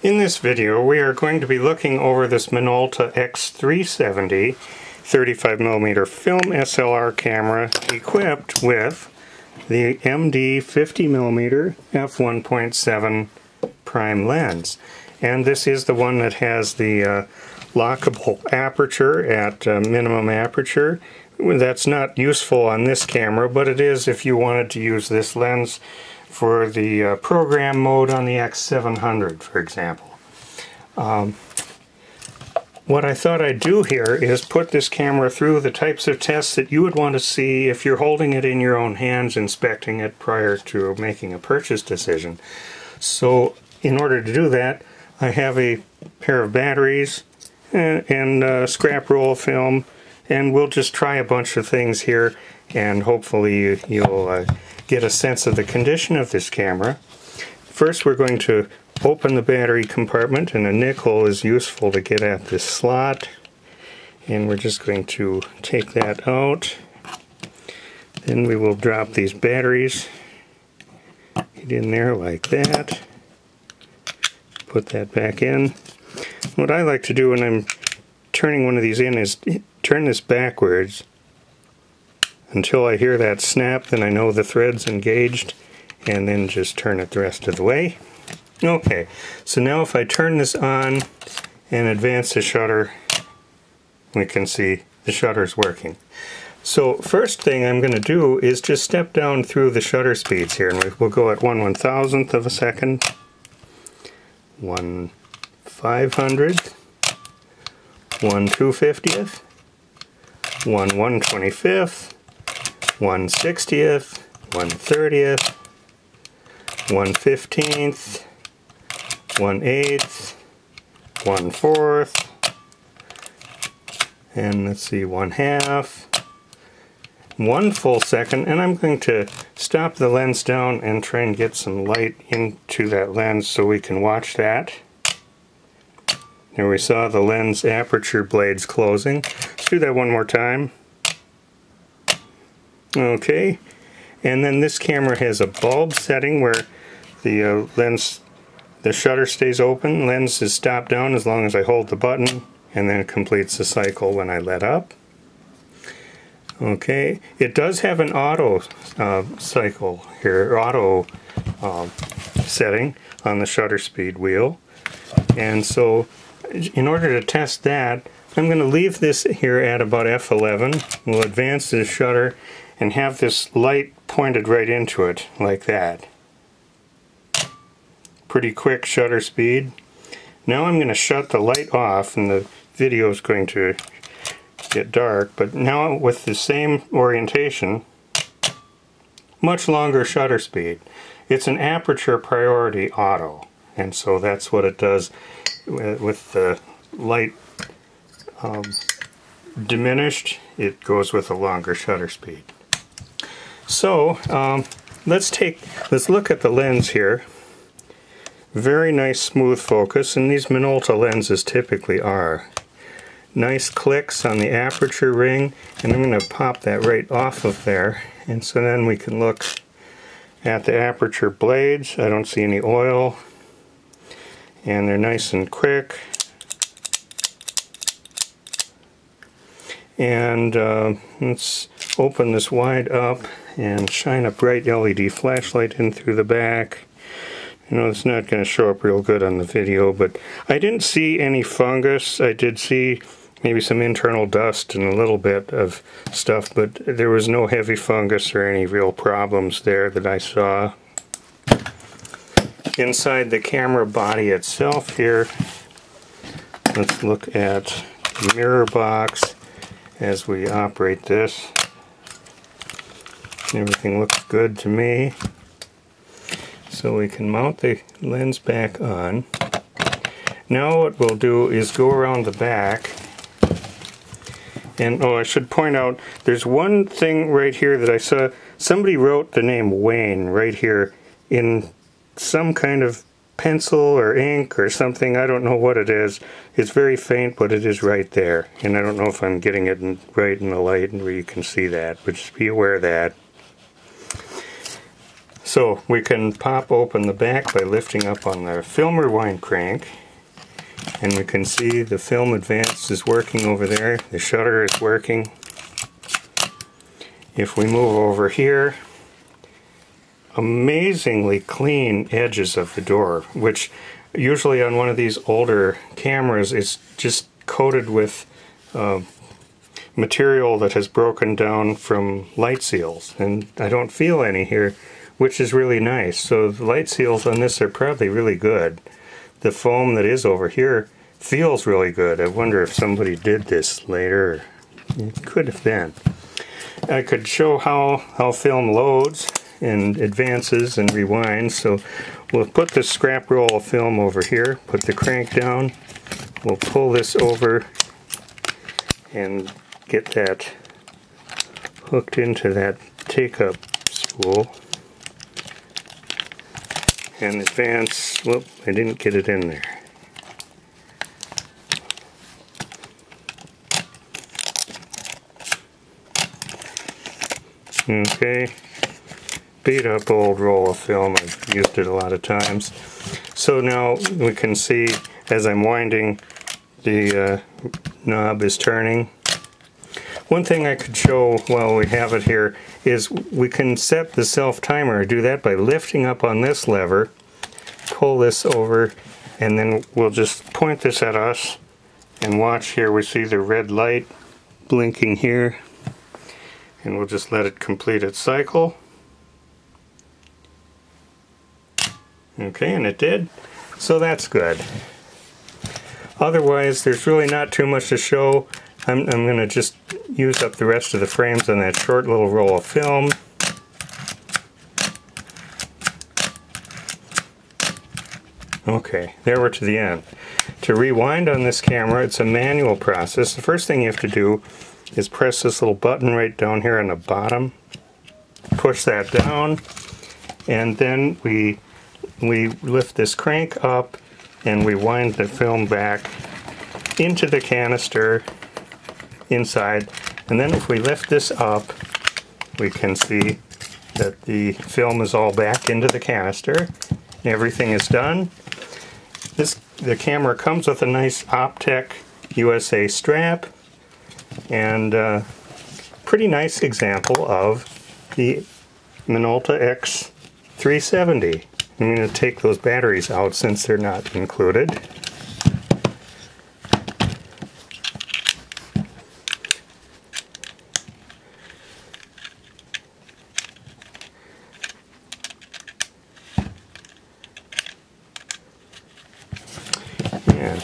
In this video we are going to be looking over this Minolta X-370 35mm film SLR camera equipped with the MD 50mm f1.7 prime lens. And this is the one that has the lockable aperture at minimum aperture. That's not useful on this camera, but it is if you wanted to use this lens for the program mode on the X-700, for example. What I thought I'd do here is put this camera through the types of tests that you would want to see if you're holding it in your own hands, inspecting it prior to making a purchase decision. So in order to do that, I have a pair of batteries and scrap roll film, and we'll just try a bunch of things here, and hopefully you'll get a sense of the condition of this camera. First, we're going to open the battery compartment, and a nickel is useful to get at this slot, and we're just going to take that out. Then we will drop these batteries, get in there like that, put that back in. What I like to do when I'm turning one of these in is turn this backwards until I hear that snap, then I know the thread's engaged, and then just turn it the rest of the way. Okay, so now if I turn this on and advance the shutter, we can see the shutter's working. So first thing I'm going to do is just step down through the shutter speeds here, and we'll go at 1/1000th of a second, 1/500th, 1/250th, 1/125th, 1/60th, 1/30th, 1/15th, 1/8th, 1/4th, and let's see, 1/2, 1 full second, and I'm going to stop the lens down and try and get some light into that lens so we can watch that. There we saw the lens aperture blades closing. Let's do that one more time. Okay, and then this camera has a bulb setting where the the shutter stays open, lens is stopped down as long as I hold the button, and then it completes the cycle when I let up. Okay, it does have an auto cycle here, auto setting on the shutter speed wheel, and so in order to test that, I'm going to leave this here at about f11. We'll advance the shutter and have this light pointed right into it, like that. Pretty quick shutter speed. Now I'm going to shut the light off, and the video is going to get dark, but now with the same orientation, much longer shutter speed. It's an aperture priority auto, and so that's what it does with the light diminished. It goes with a longer shutter speed. So let's look at the lens here. Very nice smooth focus, and these Minolta lenses typically are. Nice clicks on the aperture ring, and I'm going to pop that right off of there, and so then we can look at the aperture blades. I don't see any oil, and they're nice and quick. And let's open this wide up and shine a bright LED flashlight in through the back. You know, it's not going to show up real good on the video, but I didn't see any fungus. I did see maybe some internal dust and a little bit of stuff, but there was no heavy fungus or any real problems there that I saw. Inside the camera body itself here, let's look at the mirror box as we operate this. Everything looks good to me. So we can mount the lens back on. Now what we'll do is go around the back, and I should point out there's one thing right here that I saw. Somebody wrote the name Wayne right here in some kind of pencil or ink or something. I don't know what it is. It's very faint, but it is right there, and I don't know if I'm getting it right in the light where you can see that, but just be aware of that. So we can pop open the back by lifting up on the film rewind crank, and we can see the film advance is working over there. The shutter is working. If we move over here, amazingly clean edges of the door, which usually on one of these older cameras is just coated with material that has broken down from light seals, and I don't feel any here, which is really nice. So the light seals on this are probably really good. The foam that is over here feels really good. I wonder if somebody did this later. It could have been. I could show how film loads and advances and rewinds. So we'll put the scrap roll of film over here, put the crank down, we'll pull this over and get that hooked into that take-up spool. And advance, whoop, I didn't get it in there. Okay, beat up old roll of film, I've used it a lot of times. So now we can see as I'm winding, the knob is turning. One thing I could show while we have it here is we can set the self-timer. Do that by lifting up on this lever, pull this over, and then we'll just point this at us and watch here. We see the red light blinking here, and we'll just let it complete its cycle. Okay, and it did. So that's good. Otherwise, there's really not too much to show. I'm going to just use up the rest of the frames on that short little roll of film. Okay, there we're to the end. To rewind on this camera, it's a manual process. The first thing you have to do is press this little button right down here on the bottom. Push that down, and then we lift this crank up and we wind the film back into the canister inside, and then if we lift this up we can see that the film is all back into the canister. Everything is done. The camera comes with a nice Optech USA strap and pretty nice example of the Minolta X-370. I'm going to take those batteries out since they're not included. Yeah,